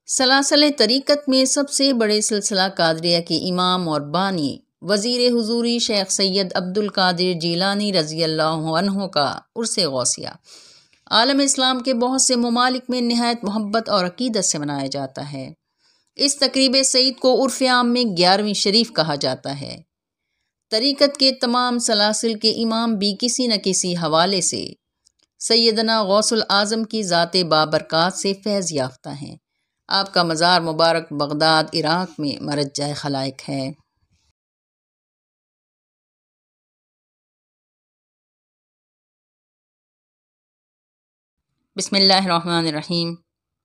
سلاسل طریقت میں سب سے بڑے سلسلہ قادریہ کے امام اور بانی وزیر حضوری شیخ سید عبد القادر جیلانی رضی اللہ عنہ کا عرس غوثیہ عالم اسلام کے بہت سے ممالک میں نہایت محبت اور عقیدت سے منایا جاتا ہے۔ اس تقریب سعید کو عرف عام میں 11ویں شریف کہا جاتا ہے۔ طریقت کے تمام سلاسل کے امام بھی کسی نہ کسی حوالے سے سیدنا غوث العظم کی ذات بابرکات سے فیض یافتہ ہیں۔ آپ کا مزار مبارک بغداد عراق میں مرجع خلائق ہے۔ بسم اللہ الرحمن الرحیم،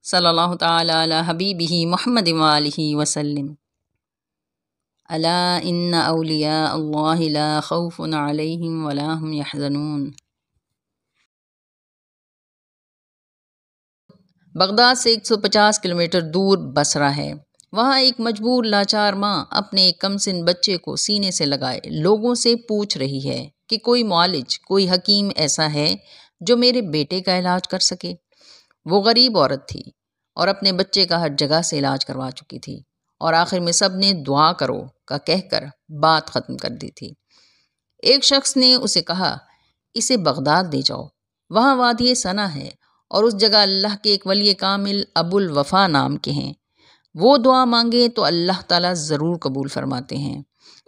صلی اللہ تعالی علی حبیبہ محمد وآلہ وسلم۔ الا ان اولیاء اللہ لا خوف علیہم ولا هم یحزنون۔ بغداد سے 150 کلومیٹر دور بصرہ ہے۔ وہاں ایک مجبور لاچار ماں اپنے ایک کم سن بچے کو سینے سے لگائے لوگوں سے پوچھ رہی ہے کہ کوئی معالج، کوئی حکیم ایسا ہے جو میرے بیٹے کا علاج کر سکے۔ وہ غریب عورت تھی اور اپنے بچے کا ہر جگہ سے علاج کروا چکی تھی، اور آخر میں سب نے دعا کرو کا کہہ کر بات ختم کر دی تھی۔ ایک شخص نے اسے کہا، اسے بغداد لے جاؤ، وہاں وادی سنا ہے اور اس جگہ اللہ کے ایک ولی کامل ابو الوفا نام کے ہیں، وہ دعا مانگے تو اللہ تعالیٰ ضرور قبول فرماتے ہیں۔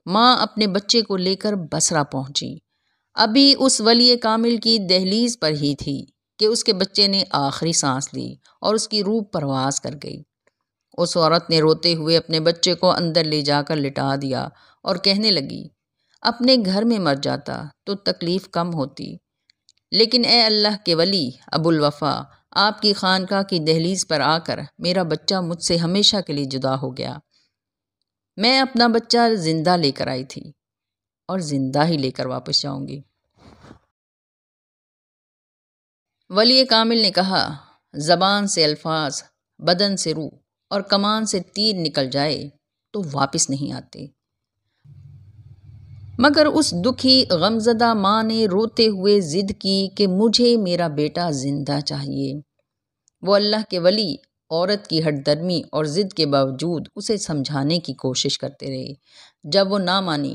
ماں اپنے بچے کو لے کر بصرہ پہنچی۔ ابھی اس ولی کامل کی دہلیز پر ہی تھی کہ اس کے بچے نے آخری سانس لی اور اس کی روح پرواز کر گئی۔ اس عورت نے روتے ہوئے اپنے بچے کو اندر لے جا کر لٹا دیا اور کہنے لگی، اپنے گھر میں مر جاتا تو تکلیف کم ہوتی، لیکن اے اللہ کے ولی ابو الوفا، آپ کی خانقاہ کی دہلیز پر آ کر میرا بچہ مجھ سے ہمیشہ کے لیے جدا ہو گیا۔ میں اپنا بچہ زندہ لے کر آئی تھی اور زندہ ہی لے کر واپس جاؤں گی۔ ولی کامل نے کہا، زبان سے الفاظ، بدن سے روح اور کمان سے تیر نکل جائے تو واپس نہیں آتے۔ مگر اس دکھی غمزدہ ماں نے روتے ہوئے ضد کی کہ مجھے میرا بیٹا زندہ چاہیے۔ وہ اللہ کے ولی عورت کی ہٹ درمی اور ضد کے باوجود اسے سمجھانے کی کوشش کرتے رہے۔ جب وہ نہ مانی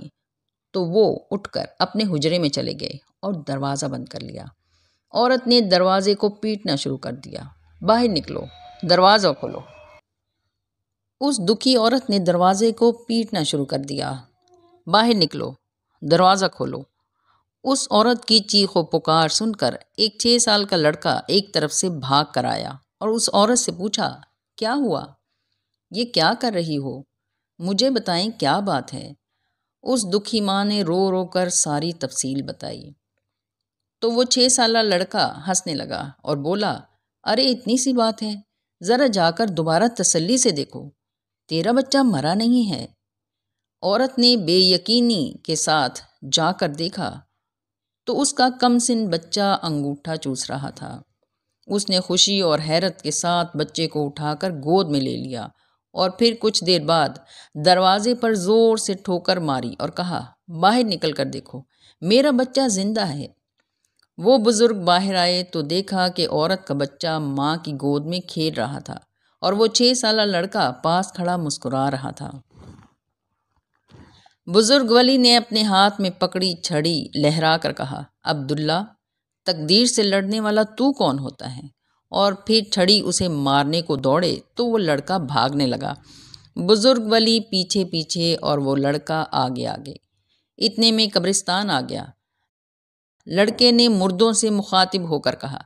تو وہ اٹھ کر اپنے حجرے میں چلے گئے اور دروازہ بند کر لیا۔ عورت نے دروازے کو پیٹنا شروع کر دیا، باہر نکلو، دروازہ کھولو۔ اس دکھی عورت نے دروازے کو پیٹنا شروع کر دیا، باہر نکلو، دروازہ کھولو۔ اس عورت کی چیخ و پکار سن کر ایک 6 سال کا لڑکا ایک طرف سے بھاگ کر آیا اور اس عورت سے پوچھا، کیا ہوا؟ یہ کیا کر رہی ہو؟ مجھے بتائیں کیا بات ہے؟ اس دکھی ماں نے رو رو کر ساری تفصیل بتائی تو وہ 6 سالہ لڑکا ہنسنے لگا اور بولا، ارے اتنی سی بات ہے، ذرا جا کر دوبارہ تسلی سے دیکھو، تیرا بچہ مرا نہیں ہے۔ عورت نے بے یقینی کے ساتھ جا کر دیکھا تو اس کا کم سن بچہ انگوٹھا چوس رہا تھا۔ اس نے خوشی اور حیرت کے ساتھ بچے کو اٹھا کر گود میں لے لیا اور پھر کچھ دیر بعد دروازے پر زور سے ٹھوکر ماری اور کہا، باہر نکل کر دیکھو، میرا بچہ زندہ ہے۔ وہ بزرگ باہر آئے تو دیکھا کہ عورت کا بچہ ماں کی گود میں کھیل رہا تھا اور وہ 6 سالہ لڑکا پاس کھڑا مسکرا رہا تھا۔ بزرگ ولی نے اپنے ہاتھ میں پکڑی چھڑی لہرا کر کہا، عبداللہ، تقدیر سے لڑنے والا تو کون ہوتا ہے؟ اور پھر چھڑی اسے مارنے کو دوڑے تو وہ لڑکا بھاگنے لگا۔ بزرگ ولی پیچھے پیچھے اور وہ لڑکا آگے آگے۔ اتنے میں قبرستان آ گیا۔ لڑکے نے مردوں سے مخاطب ہو کر کہا،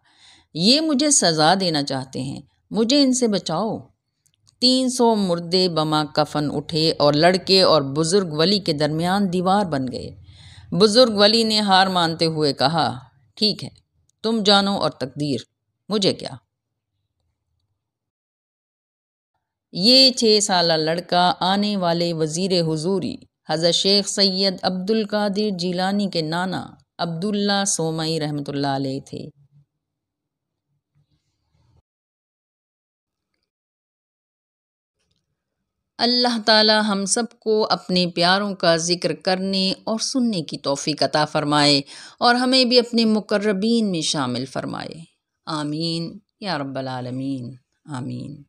یہ مجھے سزا دینا چاہتے ہیں، مجھے ان سے بچاؤ۔ 300 مردے بما کفن اٹھے اور لڑکے اور بزرگ ولی کے درمیان دیوار بن گئے۔ بزرگ ولی نے ہار مانتے ہوئے کہا، ٹھیک ہے، تم جانو اور تقدیر، مجھے کیا؟ یہ 6 سالہ لڑکا آنے والے وزیر حضوری حضرت شیخ سید عبد القادر جیلانی کے نانا عبداللہ سومئی رحمۃ اللہ علیہ تھے۔ اللہ تعالی ہم سب کو اپنے پیاروں کا ذکر کرنے اور سننے کی توفیق عطا فرمائے اور ہمیں بھی اپنے مقربین میں شامل فرمائے۔ آمین یا رب العالمین، آمین۔